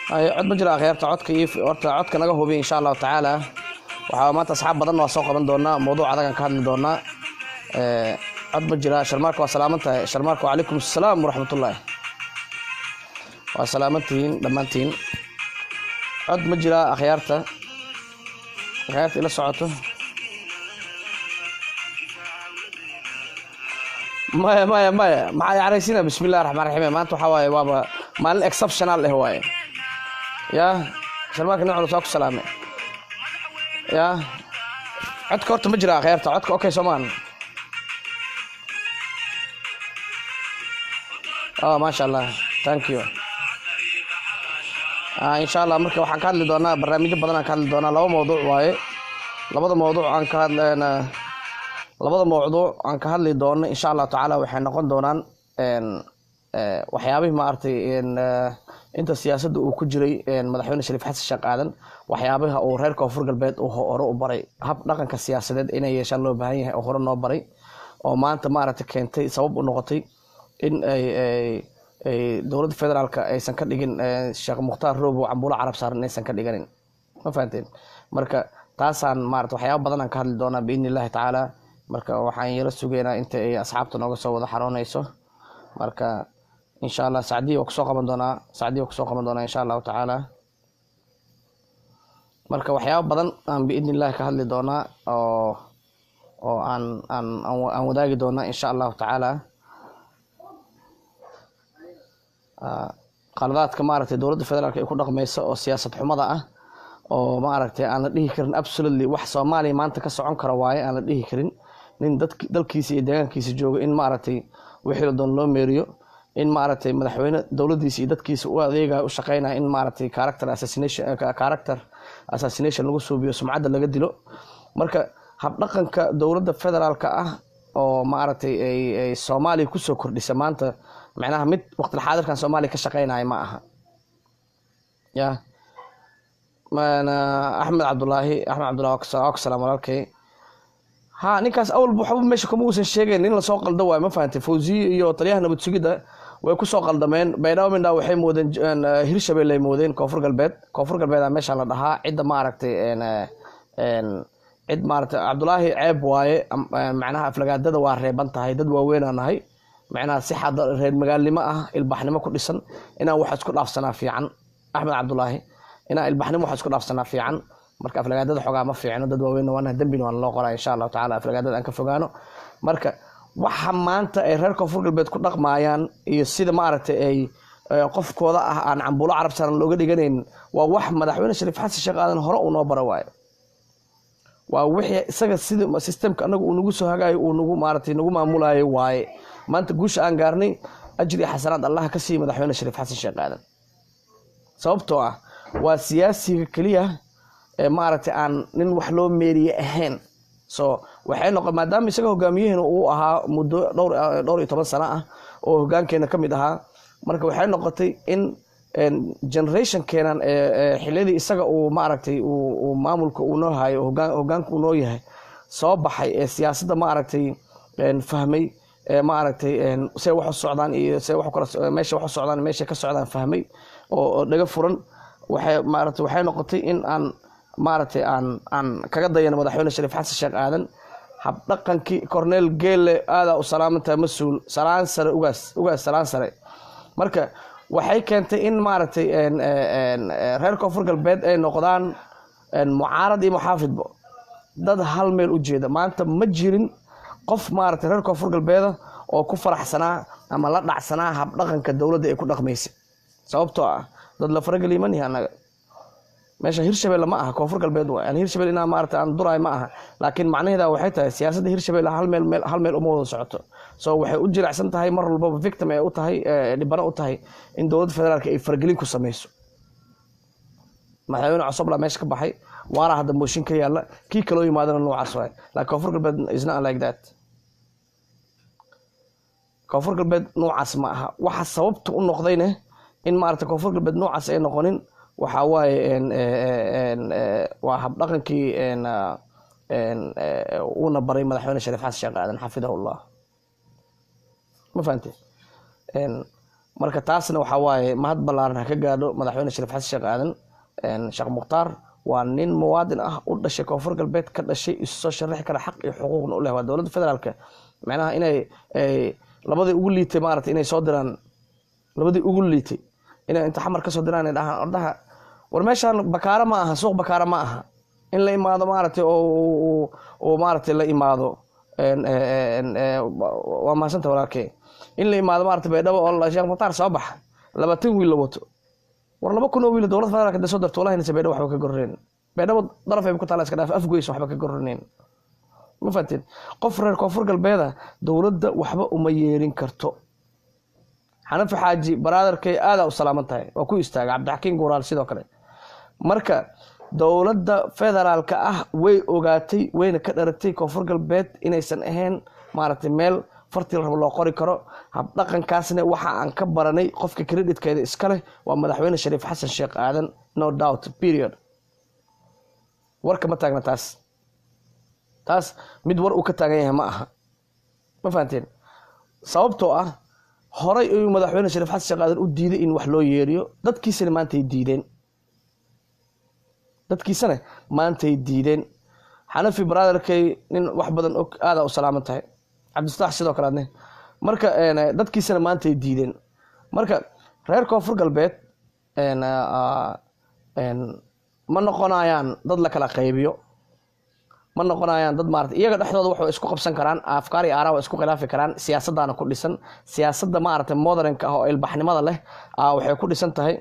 cod ma jira khayarta codka iyo horta codka naga hubi insha Allah taala waxa maanta asxaab badan oo soo qaban doona mowduuc adag aan ka hadli doona cod ma jira sharmaarka waa salaamantahay sharmaarka waalaikum assalaam waraxmatullaahi waa salaamantiin dhamaantiin cod ma jira khayarta ila socoto maya maxay yaraysiina bismillaahir rahmaanir rahiim maanta waxa waaye waaba maalin exceptional ah waaye يا سلماك نحن ساكو سلامة يا عدك ورت مجرى خيرت عدك أوكي سمان ما شاء الله thank you إن شاء الله مركب وحكاد لي دونا برنامج بدنا كاد لي دونا لو موضوع واي لبض موضوع عن كاد لنا لبض موضوع عن كاد لي دونا إن شاء الله تعالى وحنا نقول دونان إن وحيابي ما أرتي إن inta siyaasadda uu ku jiray madaxweyne Shariif Xasan Sheekh Aadan waxyaabaha uu reer Koonfur Galbeed uu hore u baray hab dhaqanka siyaasadeed inay yeeshaan loo baahan yahay oo hore noo baray oo maanta maaragtay keentay sabab u noqotay in ay dowladda federaalka aysan ka dhigin Sheekh Mukhtaar Roobo Cambuulo Carab saaran aysan ka dhiganin ma fahanteen marka taasaan maaragtay waxyaabo badan aan ka hadli doonaa biidnillaahi tacaala marka waxaan yara sugeynaa inta ay asxaabta nooga soo wada xaroonayso marka إن شاء الله سعدي وكسوق من دونا إن شاء الله تعالى مركب وحياة بدن بإذن الله كهل دونا أو أن وداق دونا إن شاء الله تعالى قرارات كمارة دولة الفدرالية يكون رقم أو سياسة حمضة أو مارة أنا ليه كرن absolutely wax Soomaali maanta ka socon kara waaye aan la dhihi karin nin dalkiisa iyo deegaankiisa jooga in maaragtay wixii la doon loo meeriyo in maaragtay madaxweyne dawladdiisa iyo dadkiisa u adeega u shaqeynaa in maaragtay character assassination lagu suubiyo sumcadda laga dilo marka hab dhaqanka dawladda federaalka ah oo maaragtay ay Soomaaliya ku soo kordhisay maanta macnaha mid waqti xaadirkan Soomaaliya ka shaqeynaa ma aha ya أحمد عبد الله السلام عليكم ها ninkaas awal waxba meesha kuma uusan sheegeen in la soo qaldo way ma fahamtay Fawziya iyo taliyaha nabad sugidda way ku soo qaldameen Baydhabo midna waxay moodeen Hirshabeelle moodeen Koonfur Galbeed meesha la dhahaa cid ma aragtay cid maartay Cabdullaahi ceeb waaye macnaha aflagaadada waa reeban tahay dad waaweyn aan nahay macnaha si xad reer magaalnimo ah ilbaxnimo ku dhisan inaan wax isku dhaafsanaa fiican Axmed Cabdullaahi inaan ilbaxnimo wax isku dhaafsanaa fiican marka aflagaadada xogaa ma fiicno dad waaweyn waana dambina waan loo qoraa insha Allah taala aflagaadada aan ka fogaano marka waxa maanta ay reer Koonfur Galbeed ku dhaqmaayaan iyo sida ma aragtay ay qofkooda ah aan cambulo carab saaran looga dhiganeyn waa wax madaxweyne Shariif Xasan Sheekh Aadan hore uu noo baray waaye waa wixii isaga sida systemka anagu uu nagu soo hagaay uu nagu maartay nagu maamulaayo waaye maanta guusha aan gaarnay ajri xasanaad Allah ka sii madaxweyne Shariif Xasan Sheekh Aadan sababtoo ah waa siyaasiga kaliya maartay aan nin wax loo meeriye ahayn so waxay noqon maadaama isaga hogaamiyaheen uu ahaa muddo dhowr iyo 10 sano ah oo hogaankeena kamid ahaa marka waxay noqotay in generation keenan xilladii isaga uu maaragtay uu maamulka uu noo hayo hogaanku uu noo yahay soo baxay siyaasadda maaragtay fahmay maaragtay say wax u socdaan iyo say wax kala meesha wax u socdaan meesha ka socdaan fahmay oo dhaga furan waxay noqotay in aan maaragtay aan kaga dayano madaxweyne Shariif Xasan Sheekh Aadan hab dhaqankii Cornel Geelle aada u salaamanta mas'uul salaan sare ugaas salaan sare marka waxay keentay in maaragtay reer Koonfur Galbeed ay noqdaan mucaarad iyo muxaafidbo dad hal meel u jeeda maanta ma jirin qof maaragtay reer Koonfur Galbeed oo ku faraxsanaa ama la dhacsanaa hab dhaqanka dawladda ay ku dhaqmaysay sababtoo ah dad la farageliman yahay anaga meesha Hirshabeelle ma aha Koonfur Galbeed waa aan Hirshabeelle inaa maaragtay aan duray ma aha laakiin macnaheedu waxay tahay siyaasadda Hirshabeelle hal meel uma wada socoto soo waxay u jiracsan tahay mar walba victim ay u tahay dhibano u tahay in dawladda federaalka ay fargelin ku sameeyso madaxweyne cusub la meesha ka baxay waara hadda mooshin ka yaala kii kale oo yimaadana noocaas waay laakiin Koonfur Galbeed is not like that Koonfur Galbeed noocaas ma aha waxa sababta u noqdayna in maaragtay Koonfur Galbeed noocaas ay noqonin waxa waaye waa hab dhaqankii una baray madaxweyne Shariif Xasan Sheekh Aadan xafidahullah ma fahantay marka taasna waxa waaye mahad balaaran ka gaadho madaxweyne Shariif Xasan Sheekh Aadan Sheekh Mukhtaar waa nin muwaadin ah u dhashay Koonfur Galbeed ka dhashay isoo sharax kara xaq iyo xuquuqna u leh waa dawladda federaalka macnaha inay labadii ugu liitay maaragtay inay soo diraan labadii ugu liitay inay inta xamar ka soo diraan dhahan ordaha war meeshan bakaara ma aha suuq bakaara ma aha in la imaado maaragtay oo maaragtay la imaado waa maasanta walaalkay in la imaado maaragtay Baydhabo oo Sheekh Mukhtaar soo bax 20 wiil la wato war 2 wiil dawladda federaalka soo darto wallahi inay Baydhabo waxba ka gorreen Baydhabo daraf ay ku taala iska dhaaf afgoys waxba ka gorreen ma fahanteen qof reer Koonfur Galbeed dawladda waxba uma yeerin karto Xanafi Xaaji baraadarkay aada u salaamantahay waa ku istaagay Cabdixakiin Goraal sidoo kale marka dawladda federaalka ah way ogaatay wayna ka dharatay Koonfur Galbeed inaysan ahayn maaragtay meel farti rabo loo qori karo hab dhaqankaasna waxa aan ka baranay qofka creditkeeda iska leh waa madaxweyne Shariif Xasan Sheekh Aadan no doubt period warka ma taagna taas mid war uu ka taagan yahay ma aha ma fahanteen sababtoo ah horay ayuu madaxweyne Shariif Xasan Sheekh Aadan u diiday in wax loo yeeriyo dadkiisana maanta ay diideen Xanafi brotherkay nin wax badan og aada u salaamantahay Cabdifataax sidoo kale adne marka dadkiisana maanta ay diideen marka reer Koonfur Galbeed ma noqonayaan dad la kala qaybiyo ma noqonayaan dad maartay iyaga dhaxdooda wax isku qabsan karaan afkaar iyo aaraa isku khilaafi karaan siyaasadana ku dhisan siyaasadda maartay modernka ah oo ilbaxnimada leh waxay ku dhisan tahay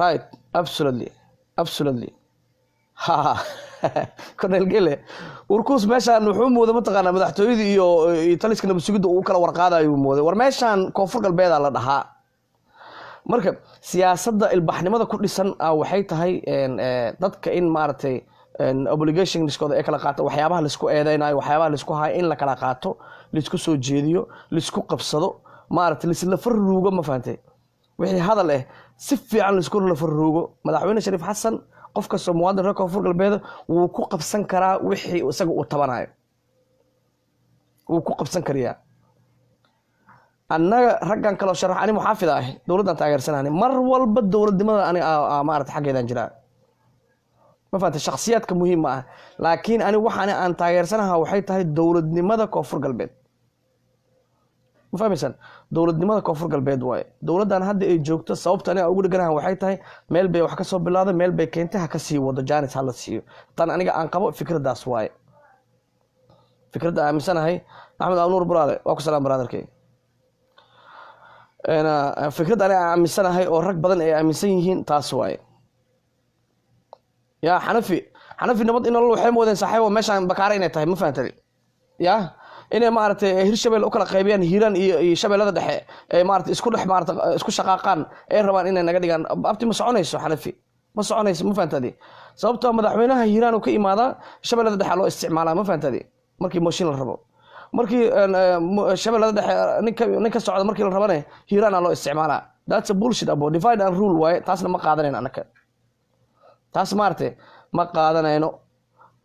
right absolutely ha Cornel Geelle urkus meeshan wuxuu mooday mataqaana madaxtooyada iyo taliska nabad sugidda uu kala warqaadayo mooday war meeshan Koonfur Galbeed la dhahaa marka siyaasadda ilbaxnimada ku dhisan waxay tahay dadka in maartay obligation liskooda ay kala qaato waxyaabaha la isku eedeynayo waxyaabaha la isku hayo in la kala qaato la isku soo jeediyo la isku qabsado maartay la farruugo ma fahamtay wixii hadal si fiican la isku la farruugo madaxweyne Shariif Xasan qof kastoo muwaadin reer koonfur galbeed wuu ku qabsan karaa wixii isaga uu tabanayo wuu ku qabsan kariyaa annaga raggan kaloo sharax ani muxaafid ah dowladdan taageersanaani mar walba dowladnimada ani maaragtay xaggeedaan jiraa ma fahamtay shakhsiyaadka muhiim ah laakiin ani waxaan aan taageersanaha waxay tahay dowladnimada koonfur galbeed ma fahmaysan dowladnimada koonfur galbeed waaye dowladdan hadda ay joogto sababta aniga ugu dheganahan waxay tahay meel bay wax ka soo bilowday meel bay keentay ha ka sii wado jaanis ha la siiyo tan aniga aan qabo fikraddaas waaye fikradda aaminsanahay axmed awnuur buraale waa ku salaam brotherkay fikradda aniga aaminsanahay oo rag badan ay aaminsan yihiin taas waaye yaa xanafi nabad in nolol waxay moodeen saaxiibo meeshaan bakaare inay tahay ma fahantay yaa inay maaragtay hirshabelle u kala qaybiyaan hiiraan iyo shabeellada dhexe ee maaragtay isku dhex maaragtay isku shaqaaqaan ay rabaan inay naga dhigaan abti ma soconayso xanafi ma soconayso ma fahantay sababtoo madaxweynaha hiiraan uu ka imaadaa shabeellada dhexe loo isticmaalaa ma fahantay markii mooshin la rabo markii shabeellada dhexe ninka socda markii la rabane hiiraan loo isticmaalaa that's a bullshit about divide and rule waaye taasna ma qaadanayno annaka taas maaragtay ma qaadanayno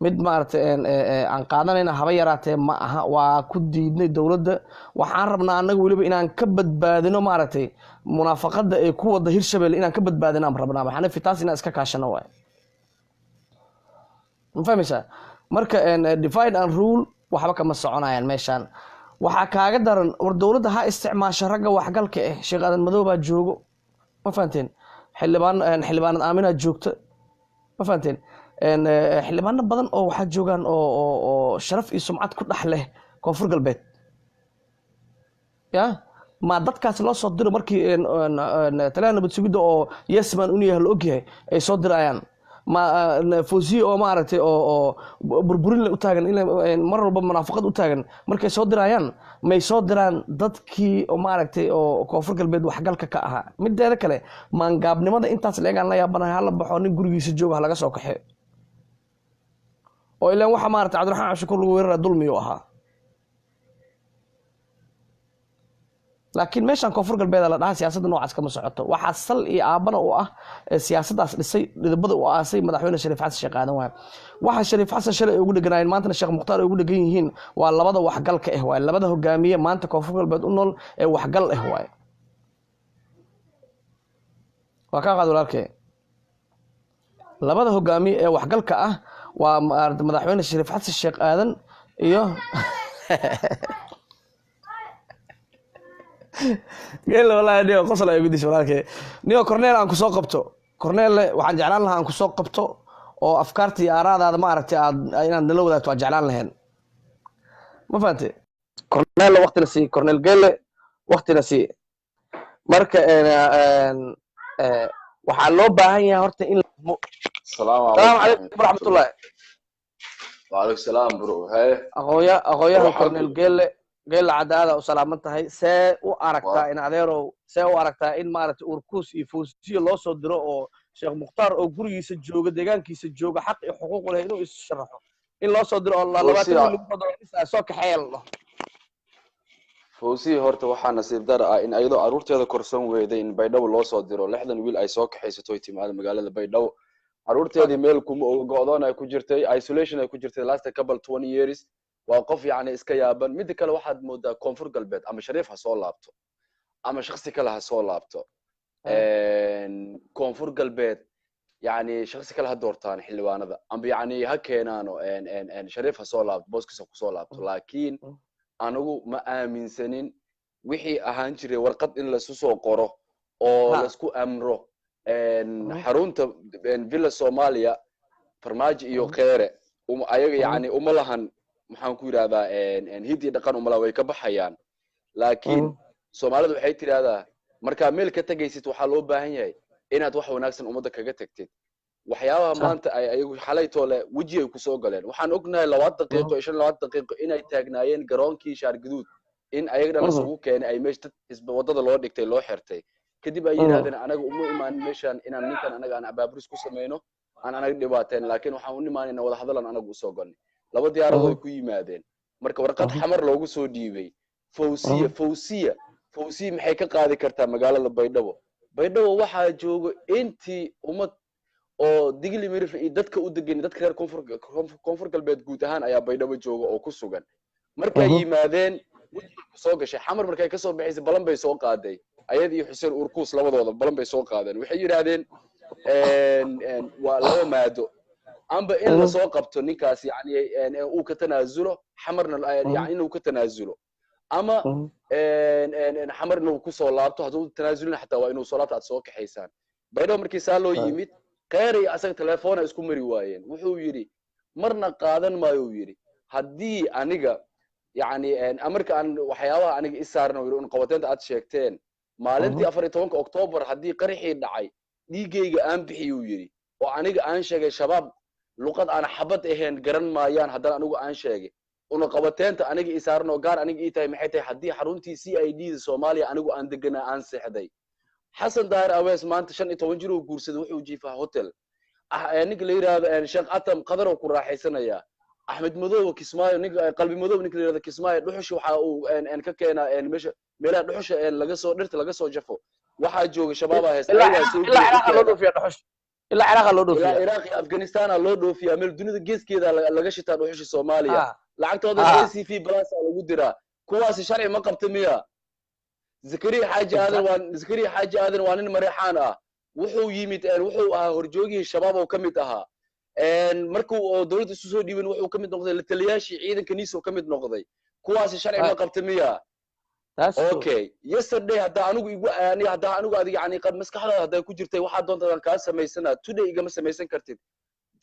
mid maaragtay aan qaadanayna haba yaraatee ma aha waa ku diidnay dowladda waxaan rabnaa annaga weliba inaan ka badbaadino maaragtay munaafaqada ee ku wada hirshabelle inaan ka badbaadino aan rabnaa xanafi taas inaan iska kaashano waaye ma fahmaysaa marka divide and rule waxba kama soconayaan meeshaan waxaa kaaga daran war dowladda ha isticmaasho ragga waxgalka ah sheekh aadan madow baa joogo ma fahanteen xildhibaanad aaminaa joogta ma fahanteen xildhibaano badan oo waxaa joogaan oo sharaf iyo sumcad ku dhex leh koonfur galbeed ya ma dadkaas loo soo diro markii taliyaha nabad sugidda oo yesman unu yahay la ogyahay ay soo dirayaan ma fawziye oo maaragtay oo burburin u taagan mar walba munaafaqad u taagan markay soo dirayaan may soo diraan dadkii oo maaragtay oo koonfur galbeed waxgalka ka ahaa mideeda kale maangaabnimada intaas leegaan la yaabanahay hala baxo nin gurigiisa jooga ha laga soo kaxeeyo oo ilaan waxa maaragtay cabdiraxmaan cabshakuur lagu weerara dulmi uu ahaa laakiin meeshaan koonfur galbeed la dhahaa siyaasadda noocaas kama socoto waxaa sal iyo aabana u ah siyaasaddaas dhisay dhidibada u aasay madaxweyne shariif xasan sheekh aadan waaye waxa shariif xasan shalay ay ugu dheganaayeen maantana sheekh mukhtaar ay ugu dhegan yihiin waa labada waxgalka ah waaye labada hogaamiye maanta koonfur galbeed u nool ee waxgal ah waaye waa kaa qaad walaalkee labada hogaamiye ee waxgalka ah waa madaxweyne shariif xasan sheekh aadan iyo geel walaal niyo qosol ay gudis walaalkee niyo cornel aan ku soo qabto cornel waxaan jeclaan lahaa aan ku soo qabto oo afkaarta iyo aaraadaada ma aragtay inaad nala wadaagto waan jeclaan lahayn ma fahantay cornel waqtina sii cornel gele waqtina sii marka waxaa loo baahan yahay horta in السلام salaamu عليكم calaykum waraxmatullaahi وعليكم السلام برو هاي aqooyahan cornel gele cadaada u salaaman tahay see u aragtaa in adeerow see u aragtaa in maaragtay urkuus iyo fawsiyo loo soo diro oo sheekh mukhtaar oo gurigiisa jooga deegaankiisa jooga xaq iyo xuquuq leh inuu is sharaxo in loo soo diro oo labaatan lagu fadhiyo soo kaxeeyl فوزي هورتا waxaa nasiib dar ah in ayadoo aruurteeda korsan weeday in baydhabo loo soo diro 60 wiil ay soo kaxaysato ay timaado magaalada baydhabo aruurteedii meel kuma go'doon ay ku jirtay isolation ay ku jirtay last couple 20 years waa qof yani iska yaaban mid kale waxaad moodaa koonfur galbeed ama shariif ha soo laabto ama shakhsi kale ha soo laabto koonfur galbeed yani shakhsi kale ha doortaan xildhibaanada amba yani ha keenaano shariif ha soo laabto booskiisa ku soo laabto laakiin anigu ma aaminsanin wixii ahaan jiray warqad in la soo qoro oo la isku amro xarunta villa Soomaaliya farmaajo iyo qeere ayaga yani uma lahan maxaan ku yiraahdaa hidii dhaqan uma la way ka baxayaan laakiin Soomaalidu waxay tiraahdaa marka meel ka tagaysid waxa loo baahan yahay inaad wax wanaagsan umada kaga tagtid waxyaabaha maanta ay ayagu xalay toole wajiga ku soo galeen waxaan ognahay 2 daqiiqo 22 daqiiqo inay taagnaayeen garoonkii shaar gaduud in ayaga la isugu keenay ay meesha isba wadada loo dhigtay loo xirtay kadib ay yiraahdeen anaga uma imaan meeshan inaan ninkan anaga aan abaaburis ku sameeyno aan anaga dhibaateen laakiin waxaan u imaanayna wada hadalan anagu soo galnay laba diyaaradood ku yimaadeen marka warqad xamar loogu soo dhiibay fawsiya maxay ka qaadi kartaa magaalada baydhabo waxa joogo intii umad oo digli mirif iyo dadka u degan dadka reer koonfur galbeed guud ahaan ayaa baydhabo jooga oo ku sugan markay yimaadeen soo gashay xamar markay ka soo baxaysay balan bay soo qaaday ayad iyo xuseen urkuus labadooda balan bay soo qaadeen waxay yiraahdeen waa laba maado amba in la soo qabto ninkaas yani uu ka tanaazulo xamarna yani inuu ka tanaazulo ama xamarna uu ku soo laabto hadduu tanaazulina xataa waa inuu soo laabto aad soo kaxaysaan baydhabo markii saa loo yimid kheyr iyo asaga telefoona isku mari waayeen wuxuu yidhi marna qaadan maayo uu yidhi haddii aniga yani amarka aan waxyaabaha aniga i saarna yidhi un qabateenta aad sheegteen maalintii 14 Oktoobar haddii qaraxii dhacay dhiigayga aan bixiyuu yidhi oo aniga aan sheegay shabaab luqad aan xabad ahayn garan maayaan haddana anigu aan sheegay una qabateenta aniga i saarna oo gaar aniga ii tahay maxay tahay haddii xaruntii CID da Soomaaliya anigu aan deganaa aan seexday xasan daahir awees maanta 15 jir uu guursaday wuxuu jiifaa hotel ninka la yiraahdo sheekh atam qadar oo ku raaxaysanaya axmed madow kismaayo ninka qalbi madow ninka la yiraahdo kismaayo dhuxush waxa uu ka keenaa meesha meelaha dhuxusha laga soo dhirta laga soo jafo waxa jooga shabaaba haysta ilaa loo dhoofiya dhuxush ilaa Iraq loo dhoofiya ilaa Iraq iyo Afghanistan loo dhoofiya meel dunida geeskeeda laga shitaa dhuxusha Soomaaliya lacagtooda ACV plus lagu diraa kuwaas sharci ma qabta miya Zakariya Xaaji Aadan waa nin Mareexaan ah wuxuu yimid wuxuu ahaa horjoogii shabaab oo kamid ahaa markuu dawladda isu soo dhiibin wuxuu kamid noqday la taliyaashii ciidanka niiso kamid noqday kuwaas sharci ma qabta miya okay yesterday hadda anigu adiga yani qad maskaxdaada hadda ku jirtay waxa doontaan ka sameeysanaa today igama sameeysan kartid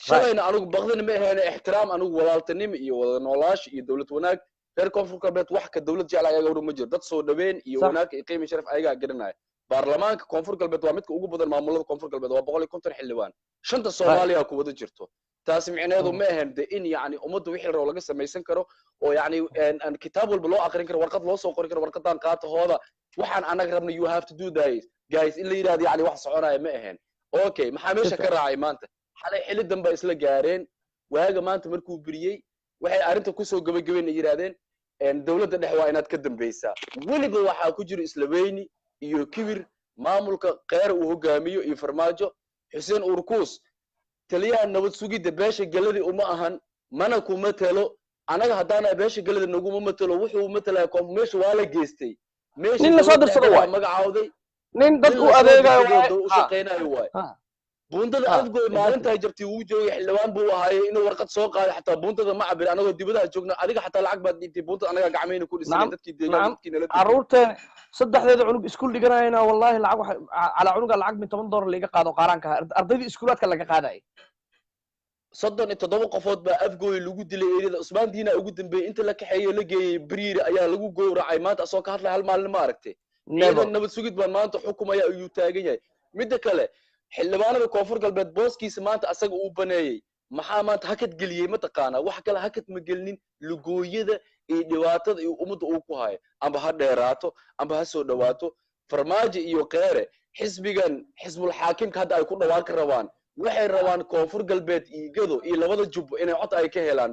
shalayna anigu baqdina ma ahayn ixtiraam anigu walaaltinimo iyo wada noolaash iyo dawlad wanaag reer koonfur galbeed wax ka dawlad jecel ayaga ma jiro dad soo dhaweyn iyo wanaag iyo qiimo sharaf ayaga garanay baarlamaanka koonfur galbeed waa midka ugu badan maamulada koonfur galbeed waa 150 xildhibaan shanta Soomaaliya ku wada jirto taas micnaheedu ma ahan in yani ummadda wixii roo laga sameeysan karo oo yani kitaab walba loo aqrin karo warqad loo soo qori karo warqadan qaata hooda waxaan anaga rabna you have to do that guys in la yiraahdo yani wax soconaya ma ahan okay maxaa meesha ka raacay maanta xalay xilli dambe isla gaareen waaga maanta markuu biriyay waxay arinta ku soo gabagabeen yiraahdeen dawladda dhexe waa inaad ka dambaysaa weliba waxa ku jiro isla weyni iyo kibir maamulka qeyr uu hogaamiyo iyo farmaajo xuseen urkuus taliyaha nabad sugidda beesha galadi uma ahan mana ku matalo anaga hadana beesha galadi nagu ma matalo wuxuu matalaa meesha waa la geystay meesha nin la soo dirsado waa magacawday nin dad u adeegayo u shaqeynayo waa buundada afgoy maalinta jabtay uu joogay xildhibaan buu ahaayay inuu warqad soo qaaday xataa buundada ma cabir anagoo dibadaha joogna adiga xataa lacag baad dhiibtay buundada anaga gacmayna ku dhisay dadkii deegaanka nala caruurteen saddexdeeda cunug iskuul dhiganayna wallahi lacag ala cunuga lacag min $10 laga qaado qaranka ardaydii iskuulaadka laga qaaday 37 qofood baa afgooy lagu dilay eerida Usmaan Diina ugu dambeeyay inta la kaxeeyay la geeyay Bariir ayaa lagu gowracay maanta asoo ka hadlay hal maalin ma aragtay ciidan nabad sugid baa maanta xukumaya ayuu taagan yahay midda kale xildhibaanada koonfur galbeed booskiisa maanta asaga uu baneeyay maxaa maanta hakad geliyay ma taqaana wax kale hakad ma gelinin lugooyada iyo dhibaatada iyo ummadda uu ku hayo amba ha dheeraato amba ha soo dhawaato farmaajo iyo qeere xisbigan xisbul xaakimka hadda ay ku dhawaaqi rabaan waxay rabaan koonfur galbeed iigado iyo labada jubbo inay cod ay ka helaan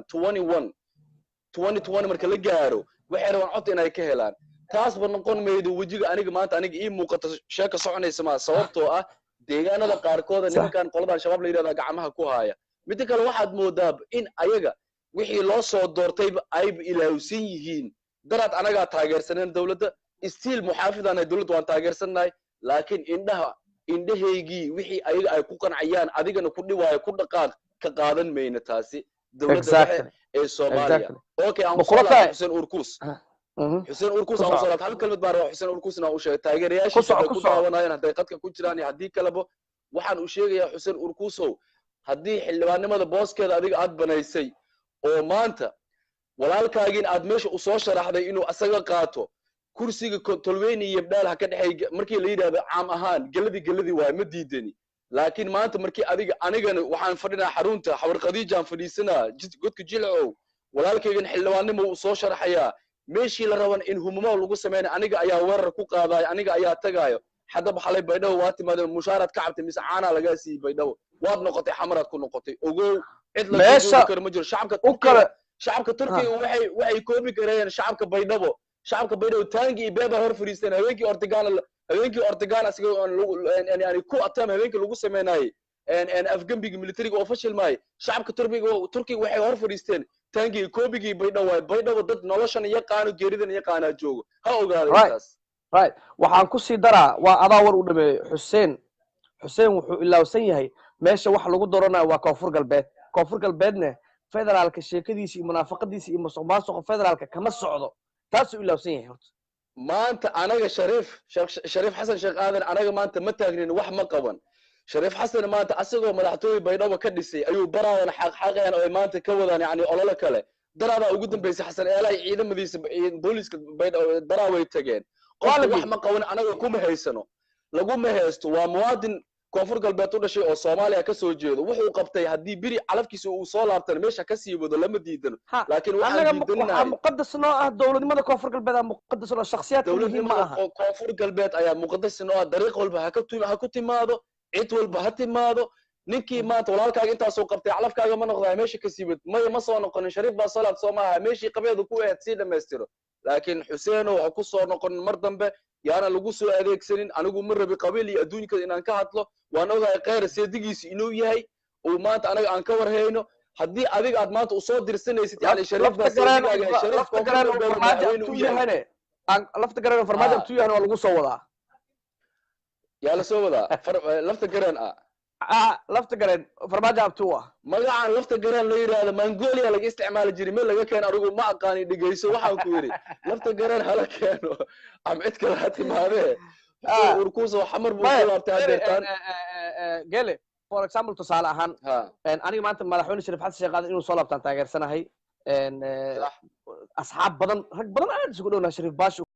2020 marka la gaaro waxay rabaan cod inay ka helaan taas ba noqon meedo wajiga aniga maanta aniga ii muuqato sheeka soconaysa ma sababtoo ah deegaanada qaarkood nimankan qoladan shabaab la yiraahdo gacmaha ku haya mid kale waxaad moodaa in ayaga wixii loo soo doortay ay ilaawsan yihiin daraad anaga taageersaneen dawladda stiil muxaafidana dawladda waan taageersanahay laakiin indhaheygii wixii ayaga ay ku qancayaan adigana ku dhiwaayo ku dhaqaaq ka qaadan mayna taasi dawladda ee Soomaaliya okay aan Xuseen Urkuus Xuseen Urkuus aan soo hal kalmad baa Xuseen Urkuusna uu sheegay taageerayaashiisa ku daawanayaan haday qadka ku jiraan hadii kaleba waxaan u sheegayaa Xuseen Urkuusow hadii xildhibaanimada booskeeda adiga aad banaysay oo maanta walaalkaagin aad meesha u soo sharaxday inuu asaga qaato kursiga tolweyni iyo Abdaal ha ka dhaxay markii la yiraahdo caam ahaan galadi waa ma diidani laakiin maanta markii anigana waxaan fadhinaa xarunta xawar qadiijaan fadhiisanaa godka jilcow walaalkaygan xildhibaanimo uu soo sharaxayaa meeshii la raban in humumo lagu sameeyo aniga ayaa weerar ku qaadaay aniga ayaa tagaayo hadaba xalay baydhabo waa timaadeen mushaarad ka cabtay mise caana laga sii baydhabo waad noqotay xamaraad ku noqotay ogow cid la karo ma jiro shacabka Turkiga waxay koobi kareen shacabka baydhabo taangi beeba hor fariisteen habeenkii Ortegaan asiga yani ku atam habeenkii lagu sameeyay ان افغانبيغ ميليتريغ oo fashil maay shacabka turkiga waxay hor fadhiisteen taangii koobigii baydhabo dad noloshan yaqaan geeridan yaqaan joogo ha ogaado intaas right waxaan ku sii daraa waa adaa war u dhameeyay xuseen wuxuu ilaawsan yahay meesha wax lagu doranayo waa koonfur galbeedna federaalka sheekadiisa iyo munaafaqadiisa iyo musuqmaasuqa federaalka kama socdo taasuu ilaawsan yahay horta maanta anaga shariif xasan sheekh aadan anaga maanta ma taagnin wax ma qaban shariif xasan maanta asagoo madaxtooy baydhabo ka dhisay ayuu baraadan xaqxaqeen oo maanta ka wadaan yani olole kale daraada ugu dambeysay xasan eelay ciidamadiisa booliska baydhabo daraaway tageen qof wax ma qaban anaga kuma haysano laguma haysto waa muwaadin koonfur galbeed u dhashay oo Soomaaliya ka soo jeedo wuxuu qabtay hadii biri calafkiisa uu soo laabtan meesha ka sii wado lama diidan laakiin waxaan diidanahay muqaddas noo ah dawladnimada koonfur galbeed ah muqaddas oo shakhsiyaad muhiim ah koonfur galbeed ayaa muqaddas noo ah dariiq walba ha ku timaado cid walba ha timaado ninkii maanta walaalkaaga intaas uu qabtay calafkaaga ma noqday meesha ka sii wad ma soo noqon shariif baa salaad Soomaaliya meeshii qabeedu ku aad si dhameystiro laakiin Xuseen oo ku soo noqon mar dambe yaana lagu soo adeegsanin anigu ma rabi qabiil iyo adduunka inaan ka hadlo waan ogahay qeyr seedigiisa inuu yahay oo maanta anaga aan ka warhayno hadii adiga aad maanta u soo dirsanaysid yani shariif baa seedigaaga shariif lafta garan farmaajo tu yahay waa lagu soo wadaa yaa la soo wadaa lafta garan lafta garan farmaajo abtuwa magacan lafta garan la yiraahdo Mongolia laga isticmaali jiray meel laga keen arigu ma aqaani dhigeyso waxaan ku yiri lafta garan hala keeno am cid kale ha timaade urkuuso xamar buu ku laabtay hadeertan gele for example tusaale ahaan aniga maanta madaxweyne shariif xasan sheekh aadan inuu soo laabtaan taageersanahay asxaab badan rag badan aad isugu dhowna shariif baashu